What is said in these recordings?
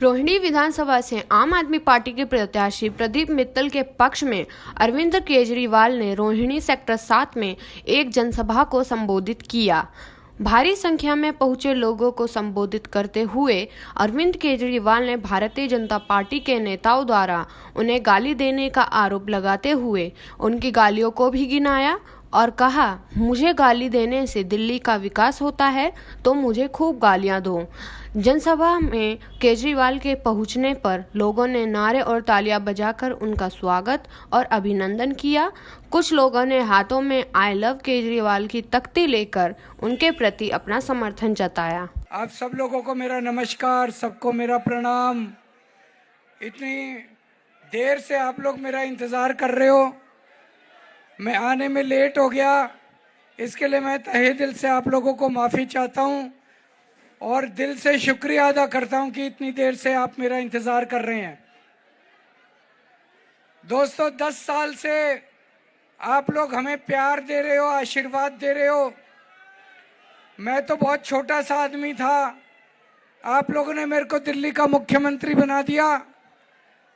रोहिणी विधानसभा से आम आदमी पार्टी के प्रत्याशी प्रदीप मित्तल के पक्ष में अरविंद केजरीवाल ने रोहिणी सेक्टर 7 में एक जनसभा को संबोधित किया। भारी संख्या में पहुंचे लोगों को संबोधित करते हुए अरविंद केजरीवाल ने भारतीय जनता पार्टी के नेताओं द्वारा उन्हें गाली देने का आरोप लगाते हुए उनकी गालियों को भी गिनाया और कहा, मुझे गाली देने से दिल्ली का विकास होता है तो मुझे खूब गालियां दो। जनसभा में केजरीवाल के पहुंचने पर लोगों ने नारे और तालियां बजाकर उनका स्वागत और अभिनंदन किया। कुछ लोगों ने हाथों में आई लव केजरीवाल की तख्ती लेकर उनके प्रति अपना समर्थन जताया। आप सब लोगों को मेरा नमस्कार, सबको मेरा प्रणाम। इतनी देर से आप लोग मेरा इंतज़ार कर रहे हो, मैं आने में लेट हो गया, इसके लिए मैं तहे दिल से आप लोगों को माफ़ी चाहता हूं और दिल से शुक्रिया अदा करता हूं कि इतनी देर से आप मेरा इंतज़ार कर रहे हैं। दोस्तों, 10 साल से आप लोग हमें प्यार दे रहे हो, आशीर्वाद दे रहे हो। मैं तो बहुत छोटा सा आदमी था, आप लोगों ने मेरे को दिल्ली का मुख्यमंत्री बना दिया,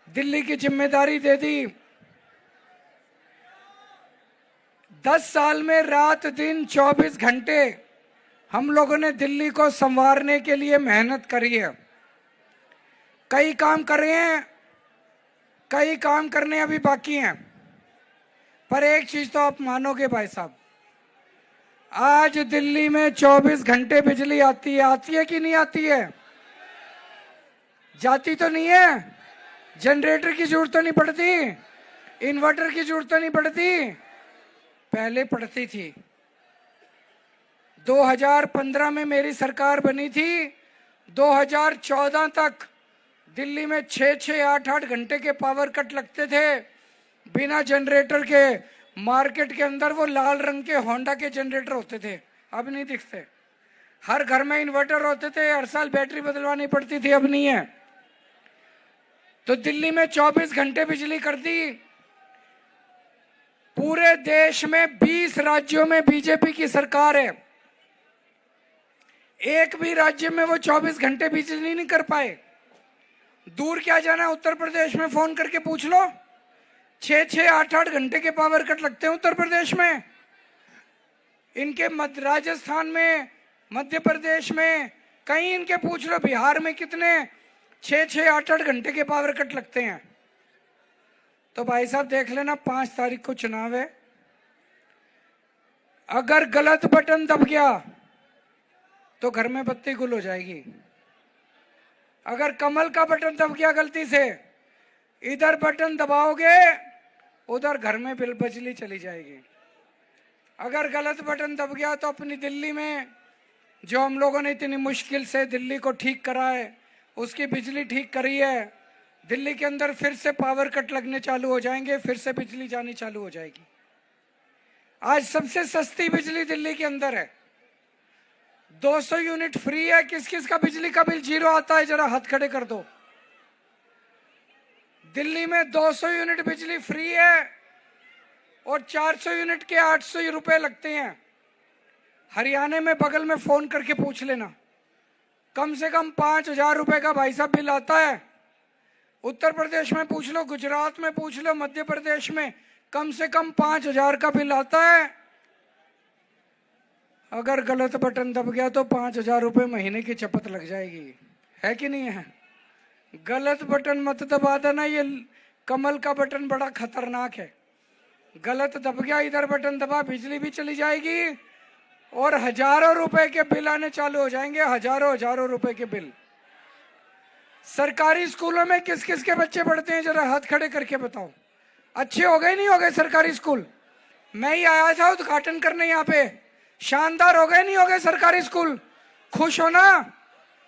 दिल्ली की जिम्मेदारी दे दी। 10 साल में रात दिन 24 घंटे हम लोगों ने दिल्ली को संवारने के लिए मेहनत करी है। कई काम कर रहे हैं, कई काम करने अभी बाकी हैं, पर एक चीज तो आप मानोगे भाई साहब, आज दिल्ली में 24 घंटे बिजली आती है कि नहीं आती है? जाती तो नहीं है? जनरेटर की जरूरत तो नहीं पड़ती, इन्वर्टर की जरूरत तो नहीं पड़ती, पहले पड़ती थी। 2015 में मेरी सरकार बनी थी, 2014 तक दिल्ली में 6-6, 8-8 घंटे के पावर कट लगते थे बिना जनरेटर के। मार्केट के अंदर वो लाल रंग के होंडा के जनरेटर होते थे, अब नहीं दिखते। हर घर में इन्वर्टर होते थे, हर साल बैटरी बदलवानी पड़ती थी, अब नहीं है। तो दिल्ली में 24 घंटे बिजली कर दी। पूरे देश में 20 राज्यों में बीजेपी की सरकार है, एक भी राज्य में वो 24 घंटे बिजली नहीं कर पाए। दूर क्या जाना, उत्तर प्रदेश में फोन करके पूछ लो, 6-6, 8-8 घंटे के पावर कट लगते हैं उत्तर प्रदेश में। इनके राजस्थान में, मध्य प्रदेश में, कहीं इनके पूछ लो, बिहार में कितने 6-6, 8-8 घंटे के पावर कट लगते हैं। तो भाई साहब देख लेना, 5 तारीख को चुनाव है, अगर गलत बटन दब गया तो घर में बत्ती गुल हो जाएगी। अगर कमल का बटन दब गया गलती से, इधर बटन दबाओगे उधर घर में बिजली चली जाएगी। अगर गलत बटन दब गया तो अपनी दिल्ली में जो हम लोगों ने इतनी मुश्किल से दिल्ली को ठीक करा है, उसकी बिजली ठीक करी है, दिल्ली के अंदर फिर से पावर कट लगने चालू हो जाएंगे, फिर से बिजली जानी चालू हो जाएगी। आज सबसे सस्ती बिजली दिल्ली के अंदर है, 200 यूनिट फ्री है। किस किस का बिजली का बिल जीरो आता है, जरा हाथ खड़े कर दो। दिल्ली में 200 यूनिट बिजली फ्री है और 400 यूनिट के 800 रुपए लगते हैं। हरियाणा में बगल में फोन करके पूछ लेना, कम से कम 5,000 रुपए का भाई साहब बिल आता है। उत्तर प्रदेश में पूछ लो, गुजरात में पूछ लो, मध्य प्रदेश में कम से कम 5,000 का बिल आता है। अगर गलत बटन दब गया तो 5,000 रुपए महीने की चपत लग जाएगी, है कि नहीं है? गलत बटन मत दबा देना, ये कमल का बटन बड़ा खतरनाक है। गलत दब गया, इधर बटन दबा, बिजली भी चली जाएगी और हजारों रुपए के बिल आने चालू हो जाएंगे, हजारों रुपए के बिल। सरकारी स्कूलों में किस किस के बच्चे पढ़ते हैं, जरा हाथ खड़े करके बताओ। अच्छे हो गए नहीं हो गए सरकारी स्कूल? मैं ही आया था उद्घाटन करने यहाँ पे, शानदार हो गए नहीं हो गए सरकारी स्कूल? खुश हो ना?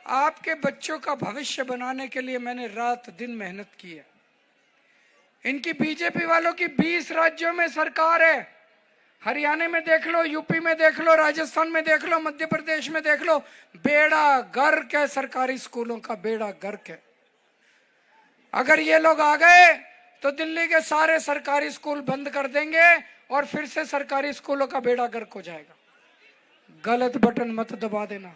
आपके बच्चों का भविष्य बनाने के लिए मैंने रात दिन मेहनत की है। इनकी बीजेपी वालों की 20 राज्यों में सरकार है, हरियाणा में देख लो, यूपी में देख लो, राजस्थान में देख लो, मध्य प्रदेश में देख लो, बेड़ा गर्क है सरकारी स्कूलों का, बेड़ा गर्क है। अगर ये लोग आ गए तो दिल्ली के सारे सरकारी स्कूल बंद कर देंगे और फिर से सरकारी स्कूलों का बेड़ा गर्क हो जाएगा। गलत बटन मत दबा देना।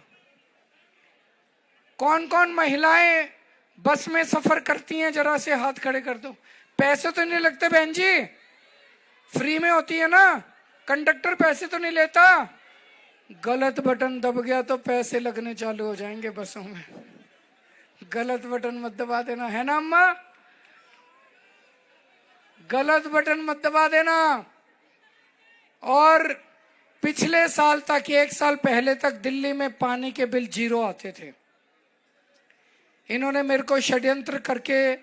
कौन कौन महिलाएं बस में सफर करती हैं, जरा से हाथ खड़े कर दो। पैसे तो नहीं लगते बहन जी, फ्री में होती है ना, कंडक्टर पैसे तो नहीं लेता। गलत बटन दब गया तो पैसे लगने चालू हो जाएंगे बसों में। गलत बटन मत दबा देना, है ना अम्मा? गलत बटन मत दबा देना। और पिछले साल तक, 1 साल पहले तक दिल्ली में पानी के बिल 0 आते थे। इन्होंने मेरे को षड्यंत्र करके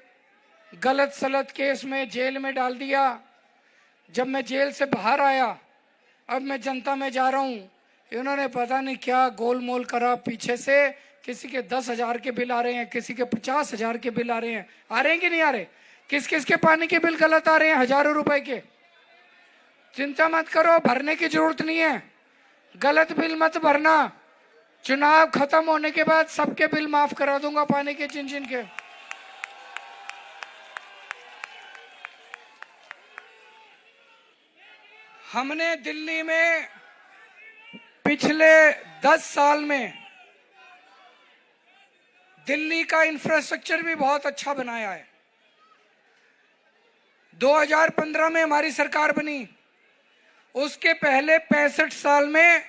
गलत सलत केस में जेल में डाल दिया। जब मैं जेल से बाहर आया, अब मैं जनता में जा रहा हूं, इन्होंने पता नहीं क्या गोलमोल करा पीछे से। किसी के 10,000 के बिल आ रहे हैं, किसी के 50,000 के बिल आ रहे हैं। आ रहे हैं कि नहीं आ रहे? किस किस के पानी के बिल गलत आ रहे हैं, हजारों रुपए के। चिंता मत करो, भरने की जरूरत नहीं है। गलत बिल मत भरना। चुनाव खत्म होने के बाद सबके बिल माफ करा दूंगा, पानी के जिन जिन के। हमने दिल्ली में पिछले 10 साल में दिल्ली का इंफ्रास्ट्रक्चर भी बहुत अच्छा बनाया है। 2015 में हमारी सरकार बनी, उसके पहले 65 साल में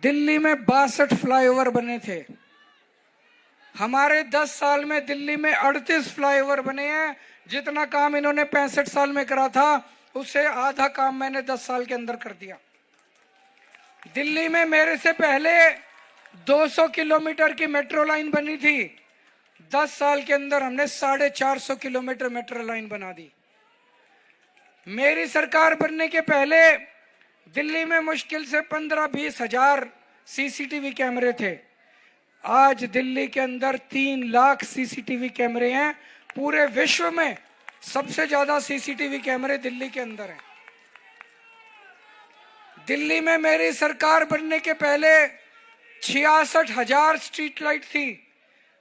दिल्ली में 62 फ्लाईओवर बने थे। हमारे 10 साल में दिल्ली में 38 फ्लाईओवर बने हैं। जितना काम इन्होंने 65 साल में करा था, उससे आधा काम मैंने 10 साल के अंदर कर दिया। दिल्ली में मेरे से पहले 200 किलोमीटर की मेट्रो लाइन बनी थी। 10 साल के अंदर हमने 450 किलोमीटर मेट्रो लाइन बना दी। मेरी सरकार बनने के पहले दिल्ली में मुश्किल से 15-20 हजार सीसीटीवी कैमरे थे। आज दिल्ली के अंदर 3 लाख सीसीटीवी कैमरे हैं। पूरे विश्व में सबसे ज्यादा सीसीटीवी कैमरे दिल्ली के अंदर हैं। दिल्ली में मेरी सरकार बनने के पहले 66,000 स्ट्रीट लाइट थी।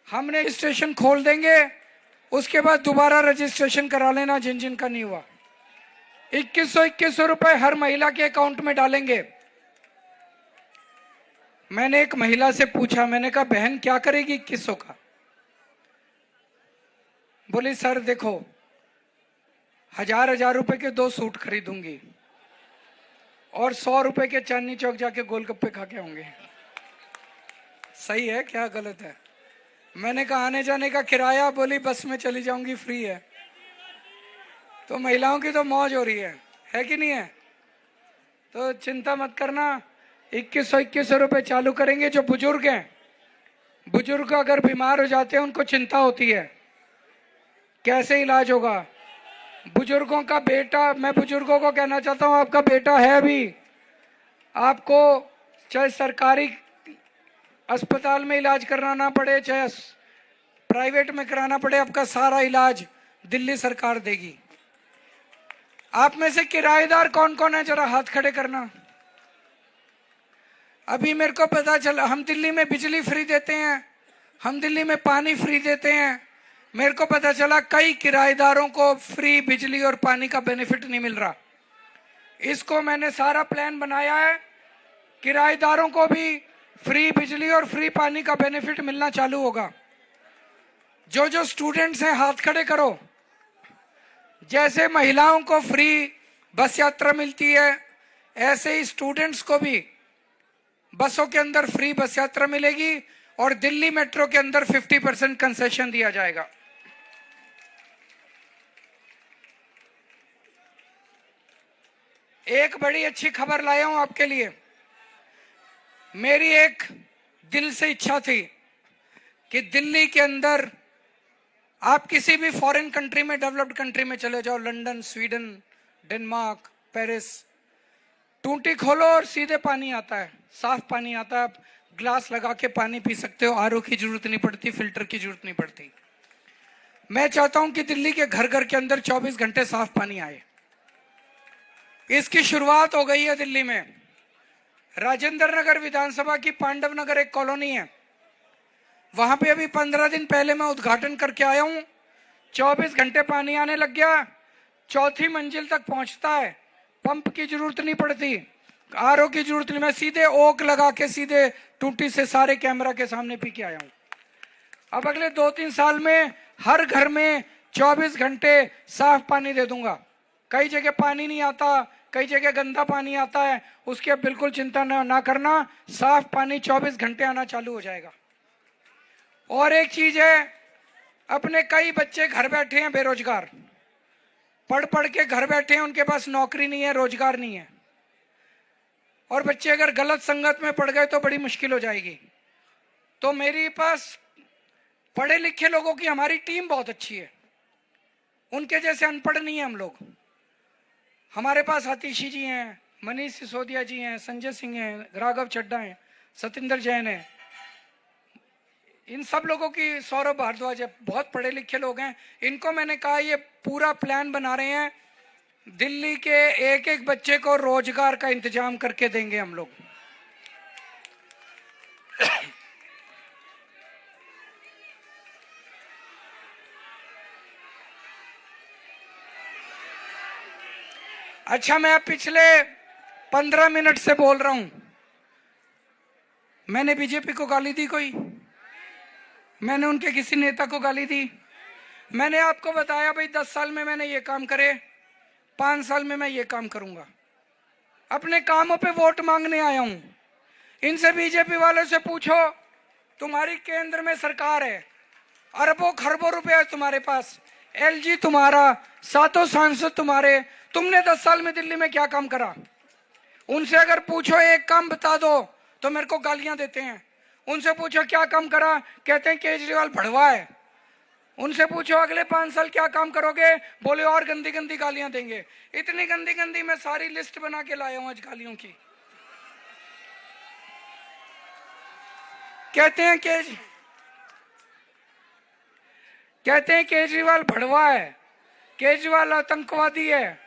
हमने रजिस्ट्रेशन खोल देंगे, उसके बाद दोबारा रजिस्ट्रेशन करा लेना जिन जिन का नहीं हुआ। 2100 रुपए हर महिला के अकाउंट में डालेंगे। मैंने एक महिला से पूछा, मैंने कहा बहन क्या करेगी 2100 का? बोली सर देखो, 1000 रुपए के 2 सूट खरीदूंगी और 100 रुपए के चांदनी चौक जाके गोलगप्पे खा के होंगे। सही है क्या गलत है? मैंने कहा आने जाने का किराया, बोली बस में चली जाऊंगी, फ्री है। तो महिलाओं की तो मौज हो रही है कि नहीं है? तो चिंता मत करना, 2100 रुपए चालू करेंगे। जो बुजुर्ग हैं, बुजुर्ग अगर बीमार हो जाते हैं उनको चिंता होती है कैसे इलाज होगा। बुजुर्गों का बेटा, मैं बुजुर्गों को कहना चाहता हूं, आपका बेटा है अभी, आपको चाहे सरकारी अस्पताल में इलाज कराना पड़े चाहे प्राइवेट में कराना पड़े, आपका सारा इलाज दिल्ली सरकार देगी। आप में से किराएदार कौन कौन है, जरा हाथ खड़े करना। अभी मेरे को पता चला हम दिल्ली में बिजली फ्री देते हैं, हम दिल्ली में पानी फ्री देते हैं। मेरे को पता चला कई किराएदारों को फ्री बिजली और पानी का बेनिफिट नहीं मिल रहा। इसको मैंने सारा प्लान बनाया है, किराएदारों को भी फ्री बिजली और फ्री पानी का बेनिफिट मिलना चालू होगा। जो जो स्टूडेंट्स हैं हाथ खड़े करो। जैसे महिलाओं को फ्री बस यात्रा मिलती है, ऐसे ही स्टूडेंट्स को भी बसों के अंदर फ्री बस यात्रा मिलेगी और दिल्ली मेट्रो के अंदर 50% कंसेशन दिया जाएगा। एक बड़ी अच्छी खबर लाया हूं आपके लिए। मेरी एक दिल से इच्छा थी कि दिल्ली के अंदर आप किसी भी फॉरेन कंट्री में, डेवलप्ड कंट्री में चले जाओ, लंदन, स्वीडन, डेनमार्क, पेरिस, टूटी खोलो और सीधे पानी आता है, साफ पानी आता है। आप ग्लास लगा के पानी पी सकते हो, आरओ की जरूरत नहीं पड़ती, फिल्टर की जरूरत नहीं पड़ती। मैं चाहता हूं कि दिल्ली के घर घर के अंदर 24 घंटे साफ पानी आए। इसकी शुरुआत हो गई है दिल्ली में। राजेंद्र नगर विधानसभा की पांडव नगर एक कॉलोनी है, वहां पे अभी 15 दिन पहले मैं उद्घाटन करके आया हूं। 24 घंटे पानी आने लग गया, 4थी मंजिल तक पहुंचता है, पंप की जरूरत नहीं पड़ती, आरओ की जरूरत नहीं। मैं सीधे ओक लगा के सीधे टूटी से सारे कैमरा के सामने पी के आया हूं। अब अगले 2-3 साल में हर घर में 24 घंटे साफ पानी दे दूंगा। कई जगह पानी नहीं आता, कई जगह गंदा पानी आता है, उसकी अब बिल्कुल चिंता ना करना, साफ पानी 24 घंटे आना चालू हो जाएगा। और एक चीज है, अपने कई बच्चे घर बैठे हैं बेरोजगार, पढ़ पढ़ के घर बैठे हैं, उनके पास नौकरी नहीं है, रोजगार नहीं है। और बच्चे अगर गलत संगत में पड़ गए तो बड़ी मुश्किल हो जाएगी। तो मेरे पास पढ़े लिखे लोगों की हमारी टीम बहुत अच्छी है, उनके जैसे अनपढ़ नहीं है हम लोग। हमारे पास आतिशी जी हैं, मनीष सिसोदिया जी हैं, संजय सिंह हैं, राघव चड्ढा हैं, सतिंदर जैन हैं, इन सब लोगों की, सौरभ भारद्वाज है, बहुत पढ़े लिखे लोग हैं। इनको मैंने कहा ये पूरा प्लान बना रहे हैं, दिल्ली के एक एक बच्चे को रोजगार का इंतजाम करके देंगे हम लोग। अच्छा, मैं पिछले 15 मिनट से बोल रहा हूं, मैंने बीजेपी को गाली दी कोई? मैंने उनके किसी नेता को गाली दी? मैंने आपको बताया भाई 10 साल में मैंने ये काम करे, 5 साल में मैं ये काम करूंगा। अपने कामों पे वोट मांगने आया हूं। इनसे, बीजेपी वालों से पूछो, तुम्हारी केंद्र में सरकार है, अरबों खरबों रुपए है तुम्हारे पास, एलजी तुम्हारा, 7 सांसद तुम्हारे, तुमने 10 साल में दिल्ली में क्या काम करा? उनसे अगर पूछो एक काम बता दो तो मेरे को गालियां देते हैं। उनसे पूछो क्या काम करा, कहते हैं केजरीवाल भड़वा है। उनसे पूछो अगले 5 साल क्या काम करोगे, बोले और गंदी गंदी गालियां देंगे। इतनी गंदी गंदी मैं सारी लिस्ट बना के लाया हूं आज गालियों की। कहते हैं केजरीवाल भड़वा है, केजरीवाल आतंकवादी है।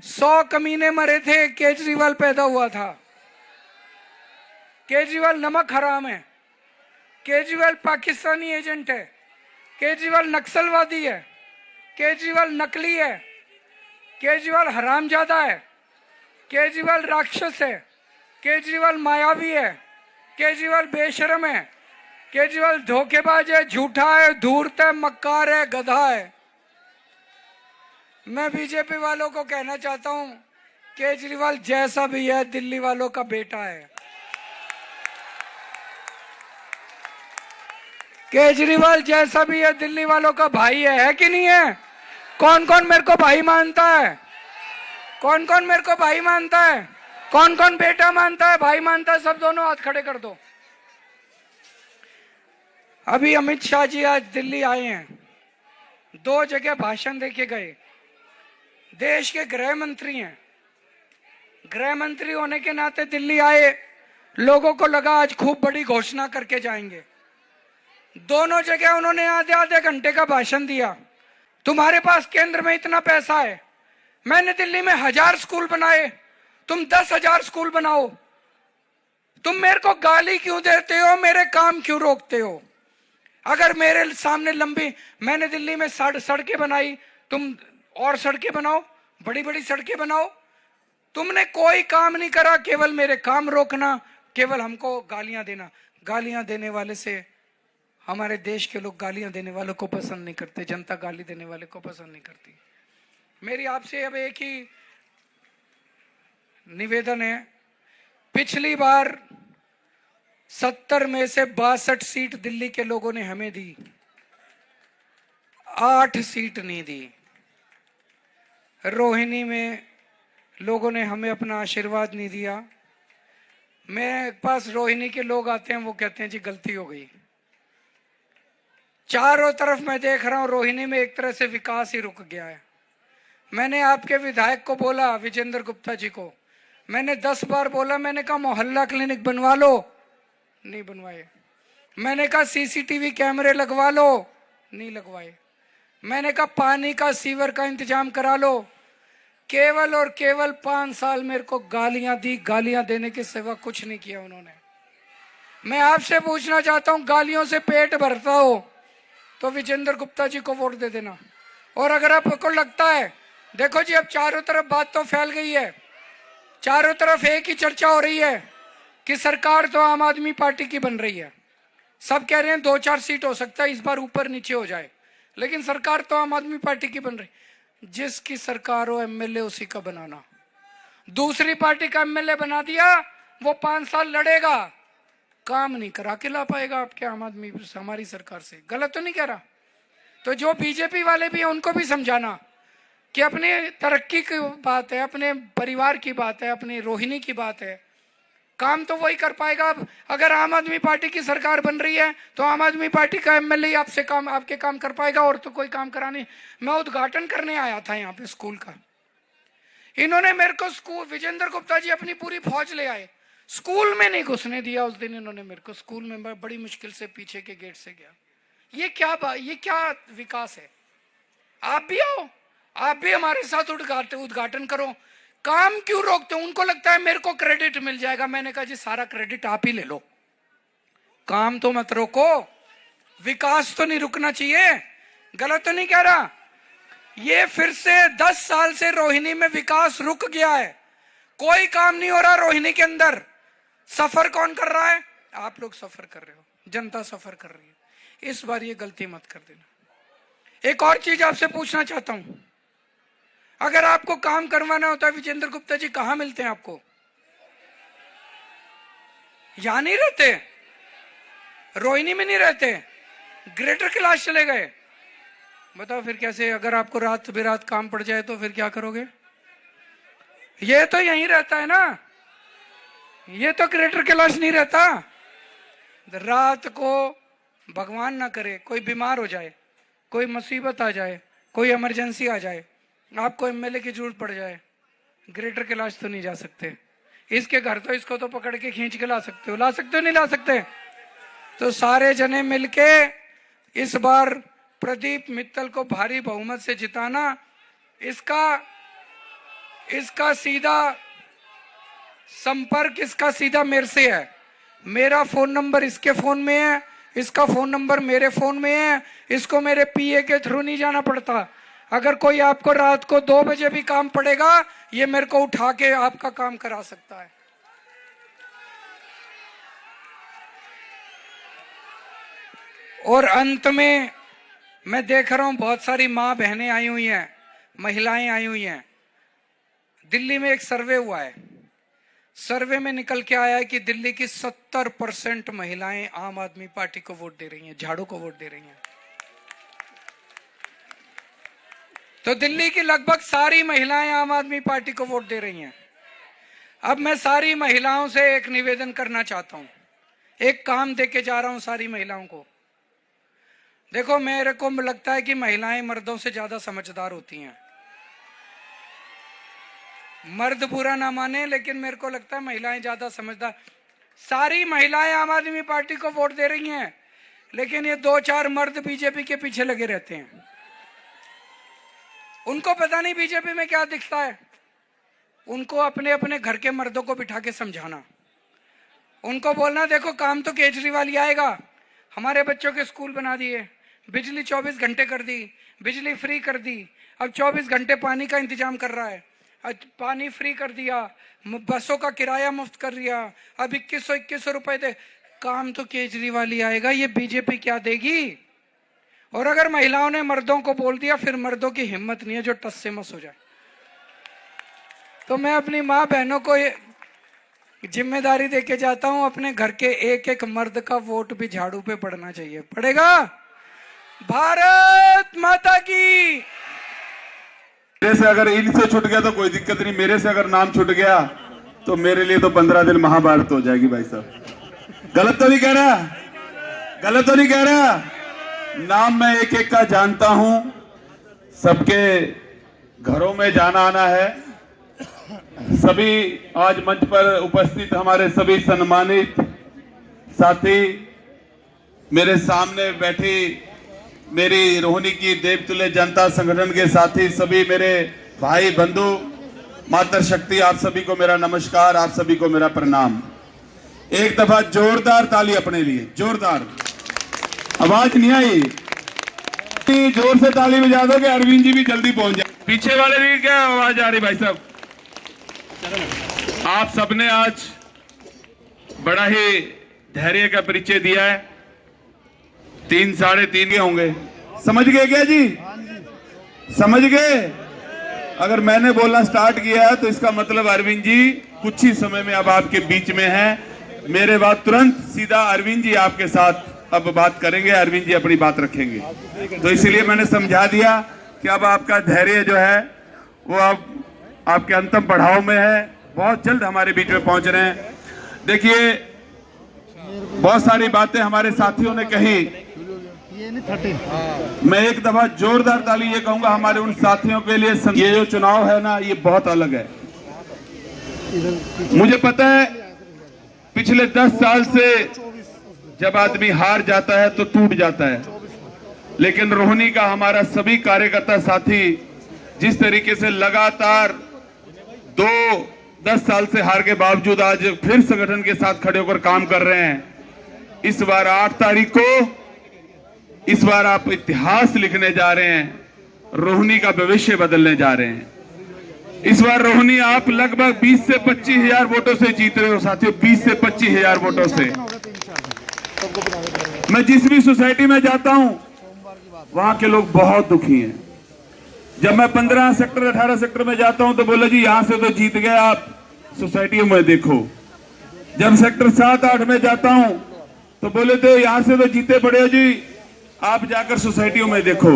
100 कमीने मरे थे, केजरीवाल पैदा हुआ था। केजरीवाल नमक हराम है, केजरीवाल पाकिस्तानी एजेंट है, केजरीवाल नक्सलवादी है, केजरीवाल नकली है, केजरीवाल हरामजादा है, केजरीवाल राक्षस है, केजरीवाल मायावी है, केजरीवाल बेशरम है, केजरीवाल धोखेबाज है, झूठा है, धूर्त है, मक्कार है, गधा है। मैं बीजेपी वालों को कहना चाहता हूं, केजरीवाल जैसा भी है दिल्ली वालों का बेटा है। केजरीवाल जैसा भी है दिल्ली वालों का भाई है कि नहीं है? कौन कौन मेरे को भाई मानता है? कौन कौन मेरे को भाई मानता है? कौन कौन बेटा मानता है, भाई मानता है? सब दोनों हाथ खड़े कर दो। अभी अमित शाह जी आज दिल्ली आए हैं, 2 जगह भाषण देके गए। देश के गृह मंत्री हैं, गृह मंत्री होने के नाते दिल्ली आए, लोगों को लगा आज खूब बड़ी घोषणा करके जाएंगे। दोनों जगह उन्होंने आधे आधे घंटे का भाषण दिया। तुम्हारे पास केंद्र में इतना पैसा है, मैंने दिल्ली में 1000 स्कूल बनाए, तुम 10,000 स्कूल बनाओ। तुम मेरे को गाली क्यों देते हो, मेरे काम क्यों रोकते हो? अगर मेरे सामने लंबी, मैंने दिल्ली में सड़कें बनाई, तुम और सड़कें बनाओ, बड़ी बड़ी सड़कें बनाओ। तुमने कोई काम नहीं करा, केवल मेरे काम रोकना, केवल हमको गालियां देना। गालियां देने वाले से हमारे देश के लोग गालियां देने वालों को पसंद नहीं करते, जनता गाली देने वाले को पसंद नहीं करती। मेरी आपसे अब एक ही निवेदन है, पिछली बार 70 में से 62 सीट दिल्ली के लोगों ने हमें दी, 8 सीट नहीं दी। रोहिणी में लोगों ने हमें अपना आशीर्वाद नहीं दिया। मेरे पास रोहिणी के लोग आते हैं, वो कहते हैं जी गलती हो गई। चारों तरफ मैं देख रहा हूं, रोहिणी में एक तरह से विकास ही रुक गया है। मैंने आपके विधायक को बोला, विजेंद्र गुप्ता जी को, मैंने 10 बार बोला, मैंने कहा मोहल्ला क्लिनिक बनवा लो, नहीं बनवाए। मैंने कहा सीसीटीवी कैमरे लगवा लो, नहीं लगवाए। मैंने कहा पानी का, सीवर का इंतजाम करा लो। केवल और केवल 5 साल मेरे को गालियां दी, गालियां देने के सिवा कुछ नहीं किया उन्होंने। मैं आपसे पूछना चाहता हूं, गालियों से पेट भरता हो तो विजेंद्र गुप्ता जी को वोट दे देना। और अगर आपको लगता है, देखो जी अब चारों तरफ बात तो फैल गई है, चारों तरफ एक ही चर्चा हो रही है कि सरकार तो आम आदमी पार्टी की बन रही है, सब कह रहे हैं 2-4 सीट हो सकता है इस बार, ऊपर नीचे हो जाए, लेकिन सरकार तो आम आदमी पार्टी की बन रही। जिसकी सरकार हो एमएलए उसी का बनाना। दूसरी पार्टी का एमएलए बना दिया, वो 5 साल लड़ेगा, काम नहीं करा के ला पाएगा आपके आम आदमी हमारी सरकार से। गलत तो नहीं कह रहा? तो जो बीजेपी वाले भी हैं उनको भी समझाना कि अपने तरक्की की बात है, अपने परिवार की बात है, अपनी रोहिणी की बात है, काम तो वही कर पाएगा। अब अगर आम आदमी पार्टी की सरकार बन रही है तो आम आदमी पार्टी का एमएलए आपसे काम, आपके काम कर पाएगा, और तो कोई काम करा नहीं। मैं उद्घाटन करने आया था यहाँ पे स्कूल का, इन्होंने मेरे को स्कूल, विजेंद्र गुप्ता जी अपनी पूरी फौज ले आए, स्कूल में नहीं घुसने दिया उस दिन इन्होंने मेरे को। स्कूल में मैं बड़ी मुश्किल से पीछे के गेट से गया। ये क्या विकास है? आप भी आओ, आप भी हमारे साथ उद्घाटन करो। काम क्यों रोकते हो? उनको लगता है मेरे को क्रेडिट मिल जाएगा। मैंने कहा जी सारा क्रेडिट आप ही ले लो, काम तो मत रोको, विकास तो नहीं रुकना चाहिए। गलत तो नहीं कह रहा? ये फिर से 10 साल से रोहिणी में विकास रुक गया है, कोई काम नहीं हो रहा रोहिणी के अंदर। सफर कौन कर रहा है? आप लोग सफर कर रहे हो, जनता सफर कर रही है। इस बार ये गलती मत कर देना। एक और चीज आपसे पूछना चाहता हूं, अगर आपको काम करवाना होता है विजेंद्र गुप्ता जी, कहां मिलते हैं आपको? यहां नहीं रहते, रोहिणी में नहीं रहते, ग्रेटर कैलाश चले गए। बताओ फिर कैसे? अगर आपको रात बिरात काम पड़ जाए तो फिर क्या करोगे? ये तो यहीं रहता है ना, ये तो ग्रेटर कैलाश नहीं रहता। रात को भगवान ना करे कोई बीमार हो जाए, कोई मुसीबत आ जाए, कोई इमरजेंसी आ जाए, आपको एमएलए की जरूरत पड़ जाए, ग्रेटर कैलाश तो नहीं जा सकते। इसके घर तो इसको तो पकड़ के खींच के ला सकते हो, ला सकते हो नहीं ला सकते? तो सारे जने मिलके इस बार प्रदीप मित्तल को भारी बहुमत से जिताना। इसका सीधा संपर्क, इसका सीधा मेरे से है। मेरा फोन नंबर इसके फोन में है, इसका फोन नंबर मेरे फोन में है। इसको मेरे पीए के थ्रू नहीं जाना पड़ता। अगर कोई आपको रात को 2 बजे भी काम पड़ेगा, ये मेरे को उठा के आपका काम करा सकता है। और अंत में मैं देख रहा हूं बहुत सारी मां बहनें आई हुई हैं, महिलाएं आई हुई हैं। दिल्ली में एक सर्वे हुआ है, सर्वे में निकल के आया है कि दिल्ली की 70% महिलाएं आम आदमी पार्टी को वोट दे रही हैं, झाड़ू को वोट दे रही हैं। तो दिल्ली की लगभग सारी महिलाएं आम आदमी पार्टी को वोट दे रही हैं। अब मैं सारी महिलाओं से एक निवेदन करना चाहता हूं, एक काम दे के जा रहा हूं सारी महिलाओं को। देखो, मेरे को लगता है कि महिलाएं मर्दों से ज्यादा समझदार होती हैं। मर्द बुरा ना माने, लेकिन मेरे को लगता है महिलाएं ज्यादा समझदार। सारी महिलाएं आम आदमी पार्टी को वोट दे रही हैं, लेकिन ये 2-4 मर्द बीजेपी के पीछे लगे रहते हैं। उनको पता नहीं बीजेपी में क्या दिखता है। उनको अपने अपने घर के मर्दों को बिठा के समझाना, उनको बोलना देखो काम तो केजरीवाल ही आएगा, हमारे बच्चों के स्कूल बना दिए, बिजली 24 घंटे कर दी, बिजली फ्री कर दी, अब 24 घंटे पानी का इंतजाम कर रहा है, पानी फ्री कर दिया, बसों का किराया मुफ्त कर दिया, अब 2100 रुपए दे। काम तो केजरीवाल ही आएगा, ये बीजेपी क्या देगी? और अगर महिलाओं ने मर्दों को बोल दिया, फिर मर्दों की हिम्मत नहीं है जो टस से मस हो जाए। तो मैं अपनी माँ बहनों को ये जिम्मेदारी देके जाता हूं, अपने घर के एक एक मर्द का वोट भी झाड़ू पे पड़ना चाहिए। पड़ेगा? भारत माता की। मेरे से अगर इनसे छूट गया तो कोई दिक्कत नहीं, मेरे से अगर नाम छूट गया तो मेरे लिए तो 15 दिन महाभारत हो जाएगी भाई साहब। गलत तो नहीं कह रहा? गलत तो नहीं कह रहा? नाम मैं एक एक का जानता हूं, सबके घरों में जाना आना है। सभी आज मंच पर उपस्थित हमारे सभी सम्मानित साथी, मेरे सामने बैठी मेरी रोहिणी की देवतुल्य जनता संगठन के साथी, सभी मेरे भाई बंधु, मातृ शक्ति, आप सभी को मेरा नमस्कार, आप सभी को मेरा प्रणाम। एक दफा जोरदार ताली अपने लिए, जोरदार। आवाज नहीं आई, जोर से ताली बजा दो कि अरविंद जी भी जल्दी पहुंच जाए। पीछे वाले भी क्या आवाज आ रही भाई साहब? आप सबने आज बड़ा ही धैर्य का परिचय दिया है। 3 साढ़े 3 के होंगे। समझ गए क्या जी? समझ गए? अगर मैंने बोलना स्टार्ट किया है तो इसका मतलब अरविंद जी कुछ ही समय में अब आपके बीच में हैं। मेरे बाद तुरंत सीधा अरविंद जी आपके साथ अब बात करेंगे, अरविंद जी अपनी बात रखेंगे। तो इसलिए मैंने समझा दिया कि अब आपका धैर्य जो है वो अब आपके अंतिम पड़ाव में है, बहुत जल्द हमारे बीच में पहुंच रहे हैं। देखिए बहुत सारी बातें हमारे साथियों ने कही, मैं एक दफा जोरदार ताली ये कहूंगा हमारे उन साथियों के लिए। ये जो चुनाव है ना ये बहुत अलग है। मुझे पता है पिछले 10 साल से जब आदमी हार जाता है तो टूट जाता है, लेकिन रोहिणी का हमारा सभी कार्यकर्ता साथी जिस तरीके से लगातार 10 साल से हार के बावजूद आज फिर संगठन के साथ खड़े होकर काम कर रहे हैं। इस बार 8 तारीख को इस बार आप इतिहास लिखने जा रहे हैं, रोहिणी का भविष्य बदलने जा रहे हैं। इस बार रोहिणी आप लगभग 20 से 25 हजार वोटों से जीत रहे हो साथियों, 20 से 25 हजार वोटों से। मैं जिस भी सोसाइटी में जाता हूं वहां के लोग बहुत दुखी हैं। जब मैं 15 सेक्टर 18 सेक्टर में जाता हूं तो बोले जी यहां से तो जीत गए आप, सोसाइटियों में देखो। जब सेक्टर 7-8 में जाता हूं तो बोले थे यहां से तो जीते पड़े हो जी, आप जाकर सोसाइटियों में देखो।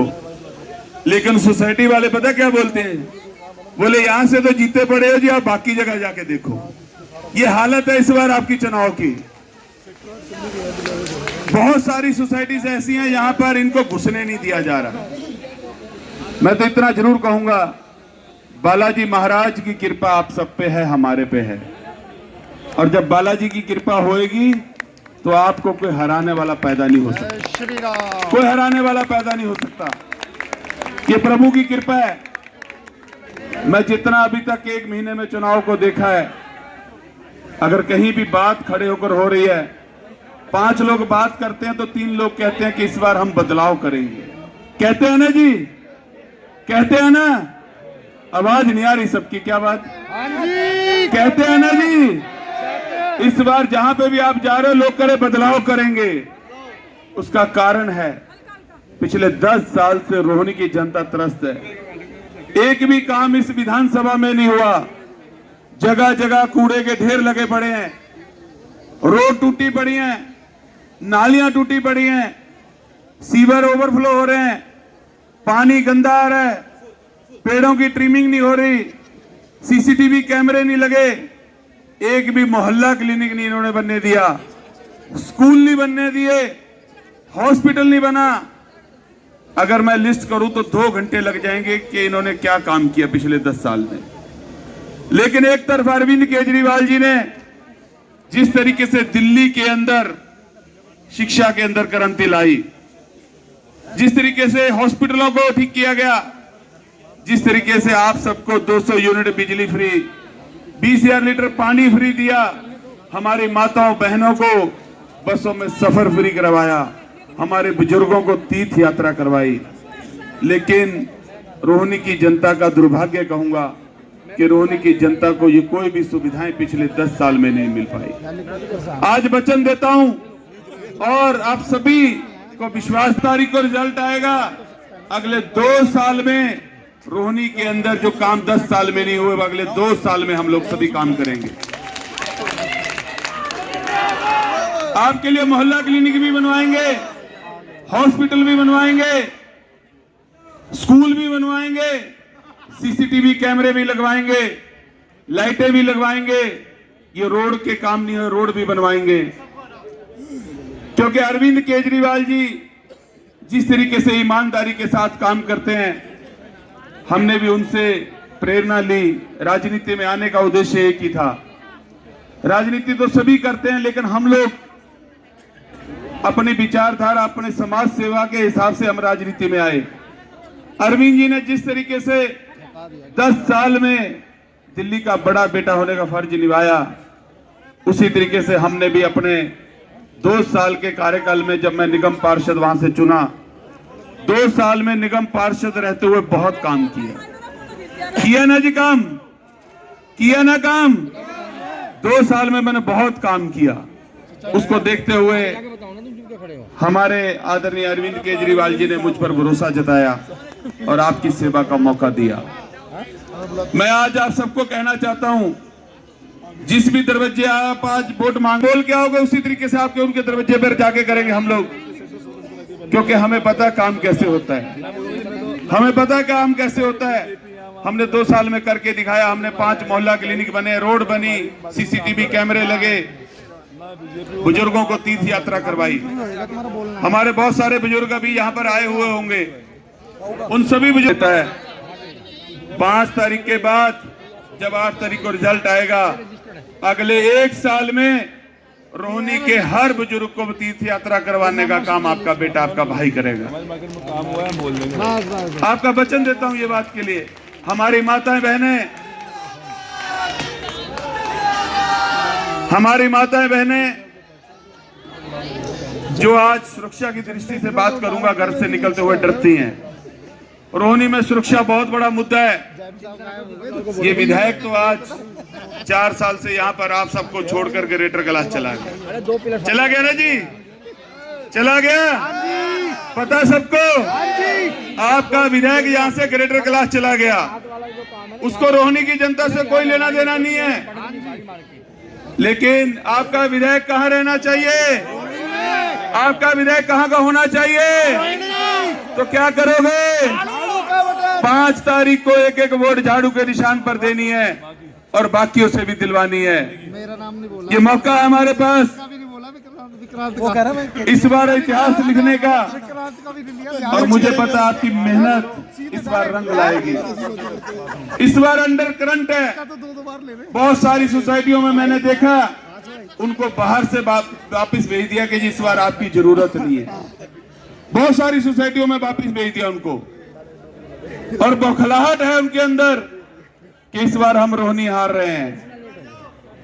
लेकिन सोसाइटी वाले पता क्या बोलते हैं? बोले यहां से तो जीते पड़े हो जी, आप बाकी जगह जाके देखो। ये हालत है इस बार आपकी चुनाव की। बहुत सारी सोसाइटीज ऐसी हैं यहां पर इनको घुसने नहीं दिया जा रहा। मैं तो इतना जरूर कहूंगा, बालाजी महाराज की कृपा आप सब पे है, हमारे पे है। और जब बालाजी की कृपा होएगी तो आपको कोई हराने वाला पैदा नहीं हो सकता, कोई हराने वाला पैदा नहीं हो सकता। ये प्रभु की कृपा है। मैं जितना अभी तक 1 महीने में चुनाव को देखा है, अगर कहीं भी बात खड़े होकर हो रही है, 5 लोग बात करते हैं तो 3 लोग कहते हैं कि इस बार हम बदलाव करेंगे। कहते हैं ना जी, कहते हैं ना? आवाज नहीं आ रही सबकी, क्या बात? कहते हैं ना जी? इस बार जहां पे भी आप जा रहे हो लोग करे बदलाव करेंगे। उसका कारण है पिछले 10 साल से रोहिणी की जनता त्रस्त है। एक भी काम इस विधानसभा में नहीं हुआ। जगह जगह कूड़े के ढेर लगे पड़े हैं, रोड टूटी पड़ी हैं, नालियां टूटी पड़ी हैं, सीवर ओवरफ्लो हो रहे हैं, पानी गंदा आ रहा है, पेड़ों की ट्रिमिंग नहीं हो रही, सीसीटीवी कैमरे नहीं लगे, एक भी मोहल्ला क्लिनिक नहीं इन्होंने बनने दिया, स्कूल नहीं बनने दिए, हॉस्पिटल नहीं बना। अगर मैं लिस्ट करूं तो 2 घंटे लग जाएंगे कि इन्होंने क्या काम किया पिछले 10 साल में। लेकिन एक तरफ अरविंद केजरीवाल जी ने जिस तरीके से दिल्ली के अंदर शिक्षा के अंदर क्रांति लाई, जिस तरीके से हॉस्पिटलों को ठीक किया गया, जिस तरीके से आप सबको 200 यूनिट बिजली फ्री, 20,000 लीटर पानी फ्री दिया, हमारी माताओं बहनों को बसों में सफर फ्री करवाया, हमारे बुजुर्गों को तीर्थ यात्रा करवाई। लेकिन रोहिणी की जनता का दुर्भाग्य कहूंगा कि रोहिणी की जनता को ये कोई भी सुविधाएं पिछले 10 साल में नहीं मिल पाई। आज वचन देता हूं और आप सभी को विश्वास, तारीख को रिजल्ट आएगा। अगले 2 साल में रोहिणी के अंदर जो काम 10 साल में नहीं हुए, अगले 2 साल में हम लोग सभी काम करेंगे। आपके लिए मोहल्ला क्लिनिक भी बनवाएंगे, हॉस्पिटल भी बनवाएंगे, स्कूल भी बनवाएंगे, सीसीटीवी कैमरे भी लगवाएंगे, लाइटें भी लगवाएंगे। ये रोड के काम नहीं है, रोड भी बनवाएंगे। क्योंकि अरविंद केजरीवाल जी जिस तरीके से ईमानदारी के साथ काम करते हैं, हमने भी उनसे प्रेरणा ली। राजनीति में आने का उद्देश्य एक ही था। राजनीति तो सभी करते हैं, लेकिन हम लोग अपनी विचारधारा, अपने समाज सेवा के हिसाब से हम राजनीति में आए। अरविंद जी ने जिस तरीके से 10 साल में दिल्ली का बड़ा बेटा होने का फर्ज निभाया, उसी तरीके से हमने भी अपने 2 साल के कार्यकाल में, जब मैं निगम पार्षद वहां से चुना, 2 साल में निगम पार्षद रहते हुए बहुत काम किया ना जी, काम किया ना काम। 2 साल में मैंने बहुत काम किया। उसको देखते हुए हमारे आदरणीय अरविंद केजरीवाल जी ने मुझ पर भरोसा जताया और आपकी सेवा का मौका दिया। मैं आज आप सबको कहना चाहता हूं, जिस भी दरवाजे आप आज वोट मांग बोल के आओगे उसी तरीके से आपके उनके दरवाजे पर जाके करेंगे हम लोग, क्योंकि हमें पता काम कैसे होता है, हमें पता काम कैसे होता है। हमने 2 साल में करके दिखाया। हमने 5 मोहल्ला क्लिनिक बने, रोड बनी, सीसीटीवी कैमरे लगे, बुजुर्गों को तीर्थ यात्रा करवाई। हमारे बहुत सारे बुजुर्ग अभी यहाँ पर आए हुए होंगे, उन सभी बुजुर्ग है 5 तारीख के बाद जब 8 तारीख को रिजल्ट आएगा, अगले 1 साल में रोहिणी के हर बुजुर्ग को तीर्थ यात्रा करवाने का काम आपका बेटा, आपका भाई करेगा। आपका वचन देता हूं ये बात के लिए। हमारी माताएं बहनें जो आज सुरक्षा की दृष्टि से बात करूंगा, घर से निकलते हुए डरती हैं। रोहिणी में सुरक्षा बहुत बड़ा मुद्दा है। ये विधायक तो आज 4 साल से यहाँ पर आप सबको छोड़कर ग्रेटर कैलाश चला गया ना जी, चला गया, पता सबको। आपका विधायक यहाँ से ग्रेटर कैलाश चला गया, उसको रोहिणी की जनता से कोई लेना देना नहीं है। लेकिन आपका विधायक कहाँ रहना चाहिए, आपका विधायक कहाँ का होना चाहिए? तो क्या करोगे? 5 तारीख को 1-1 वोट झाड़ू के निशान पर देनी है और बाकियों से भी दिलवानी है। मेरा नाम नहीं बोला, ये मौका है हमारे पास इस बार इतिहास लिखने का, और मुझे पता आपकी मेहनत इस बार रंग लाएगी। इस बार अंडर करंट है। बहुत सारी सोसाइटियों में मैंने देखा, उनको बाहर से वापिस भेज दिया कि इस बार आपकी जरूरत नहीं है। बहुत सारी सोसाइटियों में वापिस भेज दिया उनको, और बौखलाहट है उनके अंदर कि इस बार हम रोहिणी हार रहे हैं।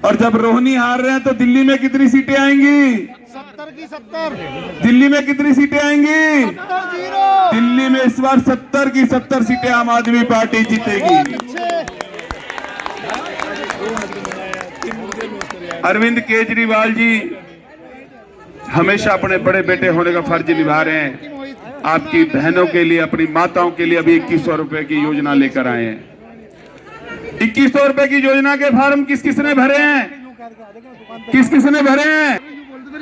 और जब रोहिणी हार रहे हैं तो दिल्ली में कितनी सीटें आएंगी? 70 की 70। दिल्ली में कितनी सीटें आएंगी? दिल्ली में इस बार 70 की 70 सीटें आम आदमी पार्टी जीतेगी। अरविंद केजरीवाल जी हमेशा अपने बड़े बेटे होने का फर्ज निभा रहे हैं। आपकी बहनों के लिए, अपनी माताओं के लिए अभी 2100 रुपए की योजना लेकर आए हैं। 2100 रुपए की योजना के फार्म किस किस ने भरे हैं? किस किस ने भरे हैं?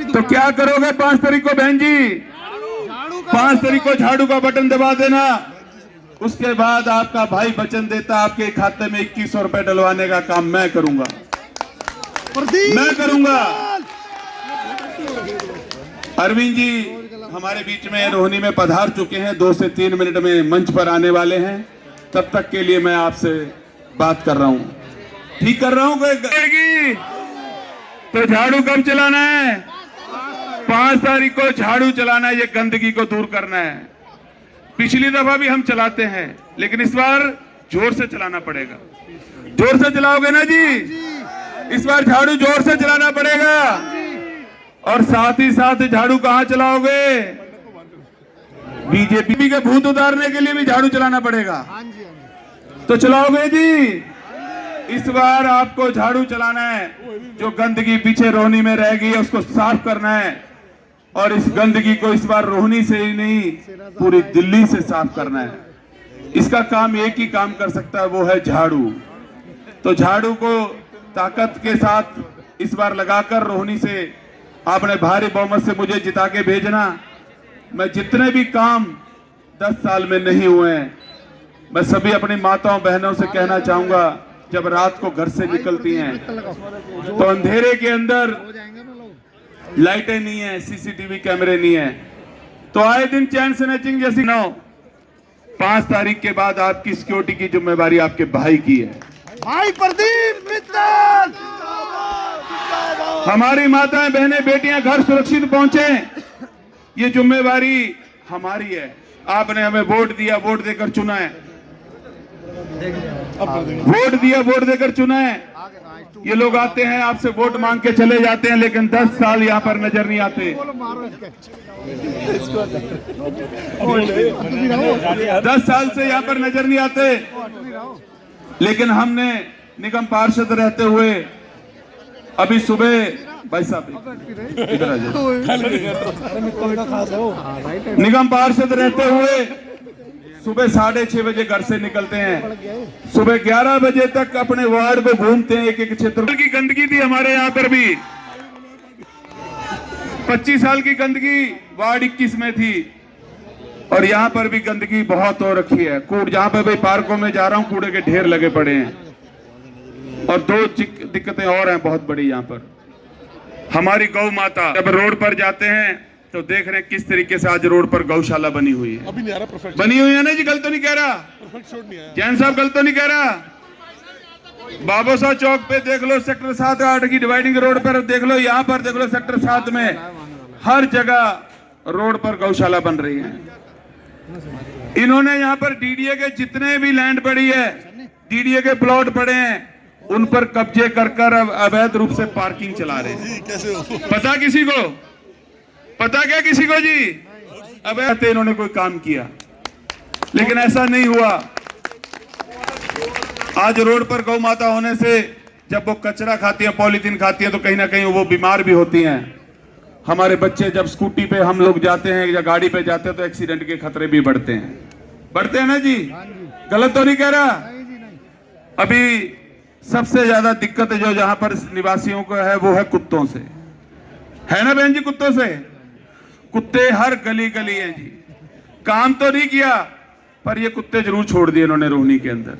तो क्या करोगे 5 तारीख को बहन जी? 5 तारीख को झाड़ू का बटन दबा देना। उसके बाद आपका भाई वचन देता, आपके खाते में 2100 रुपए डलवाने का काम मैं करूंगा, मैं करूंगा। अरविंद जी हमारे बीच में रोहिणी में पधार चुके हैं, 2 से 3 मिनट में मंच पर आने वाले हैं। तब तक के लिए मैं आपसे बात कर रहा हूं, ठीक कर रहा हूं। तो झाड़ू कब चलाना है? 5 तारीख को झाड़ू चलाना है। ये गंदगी को दूर करना है। पिछली दफा भी हम चलाते हैं, लेकिन इस बार जोर से चलाना पड़ेगा। जोर से चलाओगे ना जी? इस बार झाड़ू जोर से चलाना पड़ेगा। और साथ ही साथ झाड़ू कहां चलाओगे? बीजेपी के भूत उतारने के लिए भी झाड़ू चलाना पड़ेगा। तो चलाओगे जी? इस बार आपको झाड़ू चलाना है। जो गंदगी पीछे रोहिणी में रह गई है उसको साफ करना है, और इस गंदगी को इस बार रोहिणी से ही नहीं पूरी दिल्ली से साफ करना है। इसका काम एक ही काम कर सकता है, वो है झाड़ू। तो झाड़ू को ताकत के साथ इस बार लगाकर रोहिणी से आपने भारी बहुमत से मुझे जिता के भेजना। मैं जितने भी काम 10 साल में नहीं हुए हैं, मैं सभी अपनी माताओं बहनों से कहना चाहूंगा, जब रात को घर से निकलती हैं तो अंधेरे के अंदर लाइटें नहीं है, सीसीटीवी कैमरे नहीं है, तो आए दिन चैन स्नैचिंग जैसी 5 तारीख के बाद आपकी सिक्योरिटी की जिम्मेवारी आपके भाई की है। भाई प्रदीप मित्तल, हमारी माताएं बहनें बेटियां घर सुरक्षित पहुंचे, ये जिम्मेवारी हमारी है। आपने हमें वोट दिया, वोट देकर चुना है, वोट दिया, वोट देकर चुना है। ये लोग आते हैं आपसे वोट मांग के चले जाते हैं, लेकिन 10 साल यहाँ पर नजर नहीं आते। 10 साल से यहाँ पर नजर नहीं आते। लेकिन हमने निगम पार्षद रहते हुए अभी सुबह भाई साहब इधर आ जाओ। निगम पार्षद रहते हुए सुबह 6:30 बजे घर से निकलते हैं, सुबह 11 बजे तक अपने वार्ड को घूमते हैं, एक एक क्षेत्र की गंदगी थी हमारे यहाँ पर भी। 25 साल की गंदगी वार्ड 21 में थी और यहाँ पर भी गंदगी बहुत हो रखी है। जहाँ पर भी पार्कों में जा रहा हूँ कूड़े के ढेर लगे पड़े हैं। और दो दिक्कतें और हैं बहुत बड़ी यहाँ पर। हमारी गौ माता जब रोड पर जाते हैं तो देख रहे हैं किस तरीके से आज रोड पर गौशाला बनी हुई है। अभी नहीं आ रहा परफेक्ट, बनी हुई है ना जी, गलत तो नहीं कह रहा, परफेक्ट शॉट नहीं आया। जैन साहब गलत तो नहीं कह रहा। बाबूसा चौक पे देख लो, सेक्टर 7 8 की डिवाइडिंग रोड पर देख लो, यहाँ पर देख लो सेक्टर 7 में हर जगह रोड पर गौशाला बन रही है। इन्होंने यहाँ पर डीडीए के जितने भी लैंड पड़ी है, डीडीए के प्लॉट पड़े हैं, उन पर कब्जे कर कर अवैध रूप से पार्किंग चला रहे हैं। कैसे हो? पता किसी को? पता क्या किसी को जी? अवैध इन्होंने कोई काम किया, लेकिन ऐसा नहीं हुआ। आज रोड पर गौ माता होने से जब वो कचरा खाती हैं, पॉलीथीन खाती हैं, तो कहीं ना कहीं वो बीमार भी होती हैं। हमारे बच्चे जब स्कूटी पे हम लोग जाते हैं या गाड़ी पे जाते हैं तो एक्सीडेंट के खतरे भी बढ़ते हैं ना जी? गलत तो नहीं कह रहा। अभी सबसे ज्यादा दिक्कत जो जहां पर निवासियों को है वो है कुत्तों से, है ना बहन जी? कुत्तों से, कुत्ते हर गली गली है जी। काम तो नहीं किया पर ये कुत्ते जरूर छोड़ दिए इन्होंने रोहिणी के अंदर।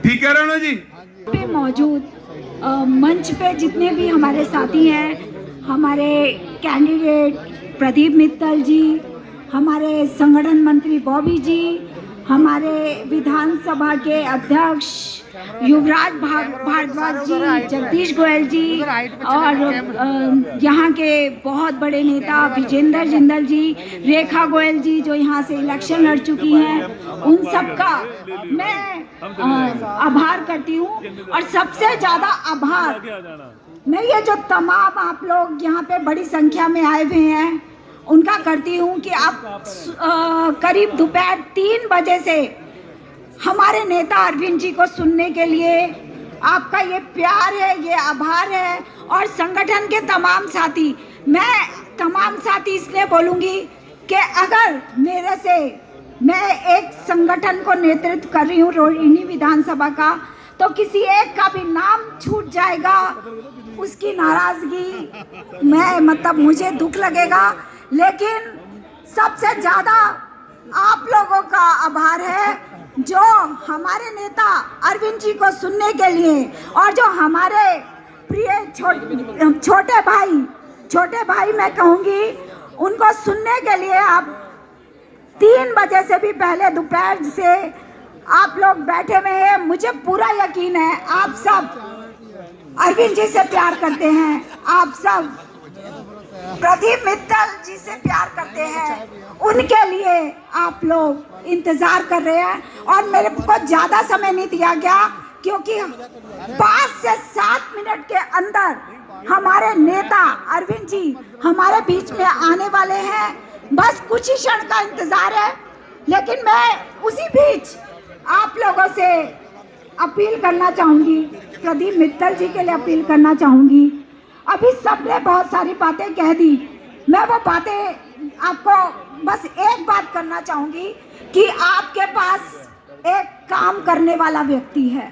ठीक है राणा जी? पे मौजूद मंच पे जितने भी हमारे साथी हैं, हमारे कैंडिडेट प्रदीप मित्तल जी, हमारे संगठन मंत्री बॉबी जी, हमारे विधानसभा के अध्यक्ष युवराज भारद्वाज जी, जगदीश गोयल जी और यहाँ के बहुत बड़े नेता विजेंद्र जिंदल जी, रेखा गोयल जी जो यहाँ से इलेक्शन लड़ चुकी हैं, उन सबका मैं आभार करती हूँ। और सबसे ज़्यादा आभार मैं ये जो तमाम आप लोग यहाँ पे बड़ी संख्या में आए हुए हैं उनका करती हूँ कि आप करीब दोपहर 3 बजे से हमारे नेता अरविंद जी को सुनने के लिए आपका ये प्यार है, ये आभार है। और संगठन के तमाम साथी, मैं तमाम साथी इसलिए बोलूँगी कि अगर मेरे से, मैं एक संगठन को नेतृत्व कर रही हूँ रोहिणी विधानसभा का, तो किसी एक का भी नाम छूट जाएगा उसकी नाराज़गी मैं मतलब मुझे दुख लगेगा। लेकिन सबसे ज़्यादा आप लोगों का आभार है जो हमारे नेता अरविंद जी को सुनने के लिए, और जो हमारे प्रिय छोटे भाई मैं कहूँगी उनको सुनने के लिए आप 3 बजे से भी पहले दोपहर से आप लोग बैठे हुए हैं। मुझे पूरा यकीन है आप सब अरविंद जी से प्यार करते हैं, आप सब प्रदीप मित्तल जी से प्यार करते हैं, उनके लिए आप लोग इंतजार कर रहे हैं। और मेरे को ज़्यादा समय नहीं दिया गया क्योंकि 5 से 7 मिनट के अंदर हमारे नेता अरविंद जी हमारे बीच में आने वाले हैं। बस कुछ ही क्षण का इंतजार है। लेकिन मैं उसी बीच आप लोगों से अपील करना चाहूँगी, प्रदीप मित्तल जी के लिए अपील करना चाहूँगी। अभी सबने बहुत सारी बातें कह दी, मैं वो बातें आपको बस एक बात करना चाहूँगी कि आपके पास एक काम करने वाला व्यक्ति है,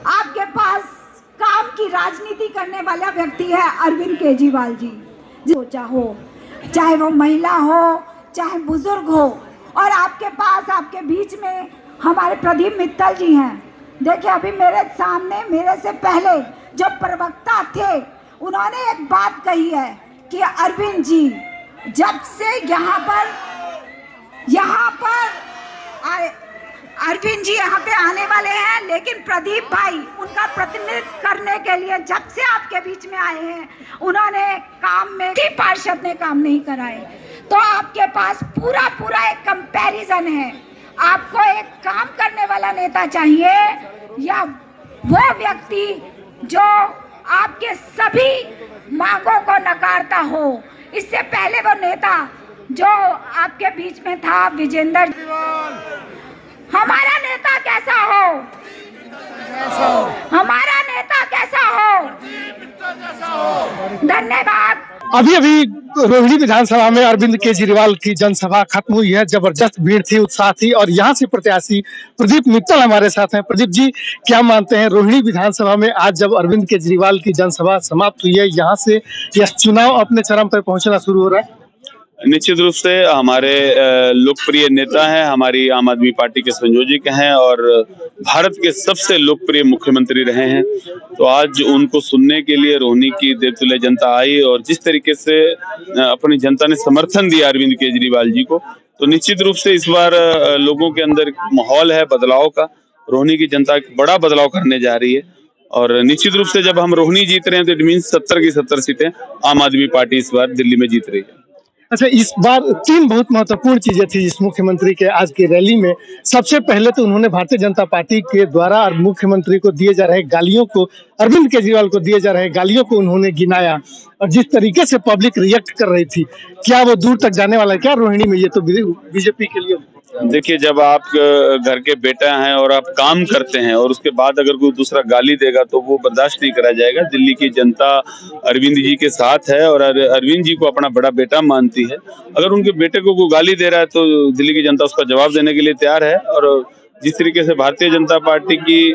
आपके पास काम की राजनीति करने वाला व्यक्ति है अरविंद केजरीवाल जी। सोचा हो, चाहे वो महिला हो चाहे बुजुर्ग हो, और आपके पास आपके बीच में हमारे प्रदीप मित्तल जी हैं। देखिए अभी मेरे सामने मेरे से पहले जो प्रवक्ता थे उन्होंने एक बात कही है कि अरविंद जी जब से यहाँ पर अरविंद जी यहाँ पे आने वाले हैं, लेकिन प्रदीप भाई उनका प्रतिनिधित्व करने के लिए जब से आपके बीच में आए हैं उन्होंने काम में किसी पार्षद ने काम नहीं कराए। तो आपके पास पूरा एक कंपैरिजन है। आपको एक काम करने वाला नेता चाहिए या वो व्यक्ति जो आपके सभी मांगों को नकारता हो। इससे पहले वो नेता जो आपके बीच में था विजेंद्र, हमारा नेता कैसा हो, हमारा नेता कैसा हो? धन्यवाद। अभी अभी रोहिणी विधानसभा में अरविंद केजरीवाल की जनसभा खत्म हुई है। जबरदस्त भीड़ थी, उत्साह थी और यहाँ से प्रत्याशी प्रदीप मित्तल हमारे साथ हैं। प्रदीप जी, क्या मानते हैं, रोहिणी विधानसभा में आज जब अरविंद केजरीवाल की जनसभा समाप्त हुई है, यहाँ से यह चुनाव अपने चरम पर पहुंचना शुरू हो रहा है? निश्चित रूप से हमारे लोकप्रिय नेता हैं, हमारी आम आदमी पार्टी के संयोजक हैं और भारत के सबसे लोकप्रिय मुख्यमंत्री रहे हैं। तो आज उनको सुनने के लिए रोहिणी की देवतुल्य जनता आई और जिस तरीके से अपनी जनता ने समर्थन दिया अरविंद केजरीवाल जी को, तो निश्चित रूप से इस बार लोगों के अंदर माहौल है बदलाव का। रोहिणी की जनता एक बड़ा बदलाव करने जा रही है और निश्चित रूप से जब हम रोहिणी जीत रहे हैं तो इट मीन 70 की 70 सीटें आम आदमी पार्टी इस बार दिल्ली में जीत रही है। अच्छा, इस बार 3 बहुत महत्वपूर्ण चीजें थी इस मुख्यमंत्री के आज की रैली में। सबसे पहले तो उन्होंने भारतीय जनता पार्टी के द्वारा मुख्यमंत्री को दिए जा रहे गालियों को, अरविंद केजरीवाल को दिए जा रहे गालियों को उन्होंने गिनाया और जिस तरीके से पब्लिक रिएक्ट कर रही थी, क्या वो दूर तक जाने वाला है क्या रोहिणी में? ये तो बीजेपी के लिए देखिए, जब आप घर के बेटा हैं और आप काम करते हैं और उसके बाद अगर कोई दूसरा गाली देगा तो वो बर्दाश्त नहीं करा जाएगा। दिल्ली की जनता अरविंद जी के साथ है और अरविंद जी को अपना बड़ा बेटा मानती है। अगर उनके बेटे को कोई गाली दे रहा है तो दिल्ली की जनता उसका जवाब देने के लिए तैयार है। और जिस तरीके से भारतीय जनता पार्टी की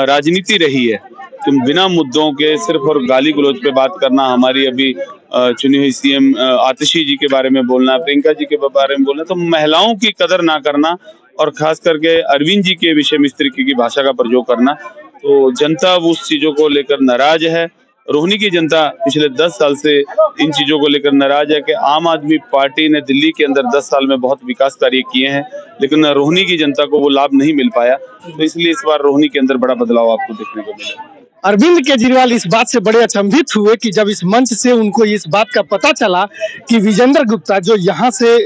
राजनीति रही है कि बिना मुद्दों के सिर्फ और गाली गलौज पे बात करना, हमारी अभी चुनी हुई सीएम आतिशी जी के बारे में बोलना, प्रियंका जी के बारे में बोलना, तो महिलाओं की कदर ना करना और खास करके अरविंद जी के विषय में इस तरीके की भाषा का प्रयोग करना, तो जनता उस चीजों को लेकर नाराज है। रोहिणी की जनता पिछले 10 साल से इन चीजों को लेकर नाराज है कि आम आदमी पार्टी ने दिल्ली के अंदर 10 साल में बहुत विकास कार्य किए हैं लेकिन रोहिणी की जनता को वो लाभ नहीं मिल पाया। तो इसलिए इस बार रोहिणी के अंदर बड़ा बदलाव आपको देखने को मिला। अरविंद केजरीवाल इस बात से बड़े अचंभित हुए कि जब इस मंच से उनको इस बात का पता चला कि विजेंद्र गुप्ता जो यहाँ से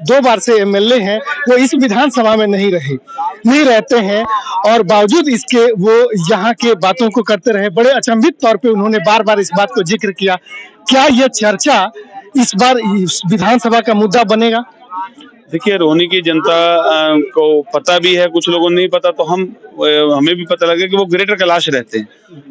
2 बार से एमएलए हैं, वो इस विधानसभा में नहीं रहते हैं और बावजूद इसके वो यहाँ के बातों को करते रहे। बड़े अचंभित तौर पे उन्होंने बार बार इस बात को जिक्र किया। क्या ये चर्चा इस बार इस विधानसभा का मुद्दा बनेगा? देखिए, रोहिणी की जनता को पता भी है, कुछ लोगों को नहीं पता, तो हमें भी पता लगे कि वो ग्रेटर कैलाश रहते हैं।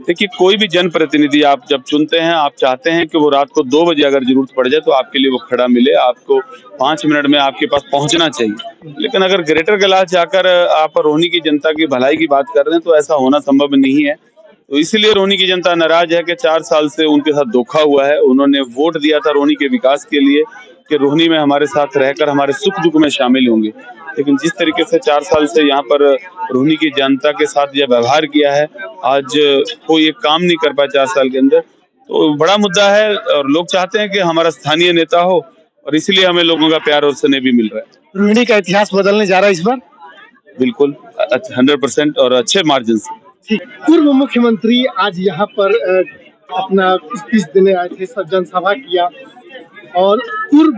देखिए, कोई भी जनप्रतिनिधि आप जब चुनते हैं, आप चाहते हैं कि वो रात को 2 बजे अगर जरूरत पड़ जाए तो आपके लिए वो खड़ा मिले, आपको 5 मिनट में आपके पास पहुंचना चाहिए। लेकिन अगर ग्रेटर कैलाश जाकर आप रोहिणी की जनता की भलाई की बात कर रहे हैं तो ऐसा होना संभव नहीं है। तो इसीलिए रोहिणी की जनता नाराज है कि 4 साल से उनके साथ धोखा हुआ है। उन्होंने वोट दिया था रोहिणी के विकास के लिए कि रोहिणी में हमारे साथ रहकर हमारे सुख दुख में शामिल होंगे, लेकिन जिस तरीके से 4 साल से यहाँ पर रोहिणी की जनता के साथ यह व्यवहार किया है, आज कोई एक काम नहीं कर पाया 4 साल के अंदर, तो बड़ा मुद्दा है। और लोग चाहते हैं कि हमारा स्थानीय नेता हो और इसीलिए हमें लोगों का प्यार और स्नेह भी मिल रहा है। रोहिणी का इतिहास बदलने जा रहा है इस बार? बिल्कुल 100% और अच्छे मार्जिन से। पूर्व मुख्यमंत्री आज यहाँ पर अपना स्पीच देने आए थे, सब जनसभा किया और पूर्व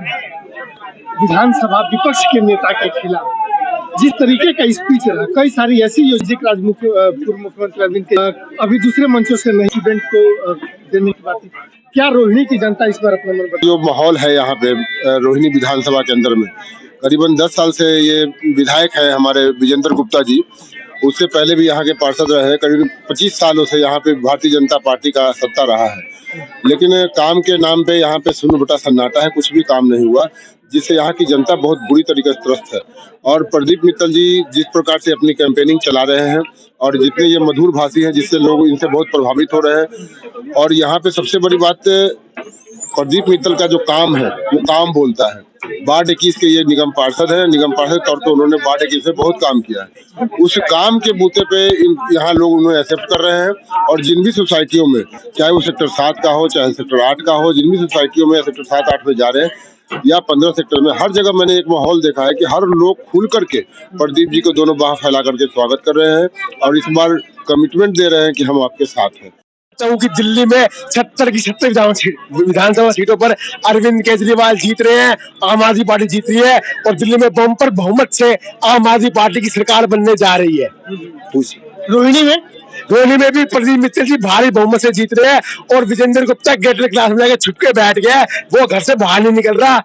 विधानसभा विपक्ष के नेता के खिलाफ जिस तरीके का स्पीच रहा, कई सारी ऐसी योजना पूर्व मुख्यमंत्री अरविंद के अभी दूसरे मंचों से नहीं स्टूडेंट को देने की बात। क्या रोहिणी की जनता इस बार अपना मन? जो माहौल है यहाँ पे रोहिणी विधानसभा के अंदर में, करीबन 10 साल से ये विधायक है हमारे विजेंद्र गुप्ता जी, उससे पहले भी यहाँ के पार्षद रहे। करीब 25 सालों से यहाँ पे भारतीय जनता पार्टी का सत्ता रहा है, लेकिन काम के नाम पे यहाँ पे शून्य बटा सन्नाटा है, कुछ भी काम नहीं हुआ, जिससे यहाँ की जनता बहुत बुरी तरीके से त्रस्त है। और प्रदीप मित्तल जी जिस प्रकार से अपनी कैंपेनिंग चला रहे हैं और जितने ये मधुर भाषी हैं जिससे लोग इनसे बहुत प्रभावित हो रहे हैं। और यहाँ पे सबसे बड़ी बात, प्रदीप मित्तल का जो काम है वो काम बोलता है। वार्ड 21 के ये निगम पार्षद है, निगम पार्षद तौर पे उन्होंने वार्ड 21 में बहुत काम किया है। उस काम के बूते पे यहाँ लोग उन्हें एक्सेप्ट कर रहे हैं। और जिन भी सोसाइटियों में, चाहे वो सेक्टर 7 का हो चाहे सेक्टर 8 का हो, जिन भी सोसाइटियों में सेक्टर 7-8 में जा रहे हैं या 15 सेक्टर में, हर जगह मैंने एक माहौल देखा है कि हर लोग खुल करके प्रदीप जी को दोनों बाह फैला करके स्वागत कर रहे हैं और इस बार कमिटमेंट दे रहे हैं कि हम आपके साथ हैं। कि दिल्ली में 70 की 70 विधानसभा सीटों पर अरविंद केजरीवाल जीत रहे हैं, आम आदमी पार्टी जीत रही है और दिल्ली में बम्पर बहुमत से आम आदमी पार्टी की सरकार बनने जा रही है। रोहिणी में भी प्रदीप मित्तल जी भारी बहुमत से जीत रहे हैं और विजेंद्र गुप्ता गेट क्लास में जाकर छुप के बैठ गया, वो घर से बाहर नहीं निकल रहा।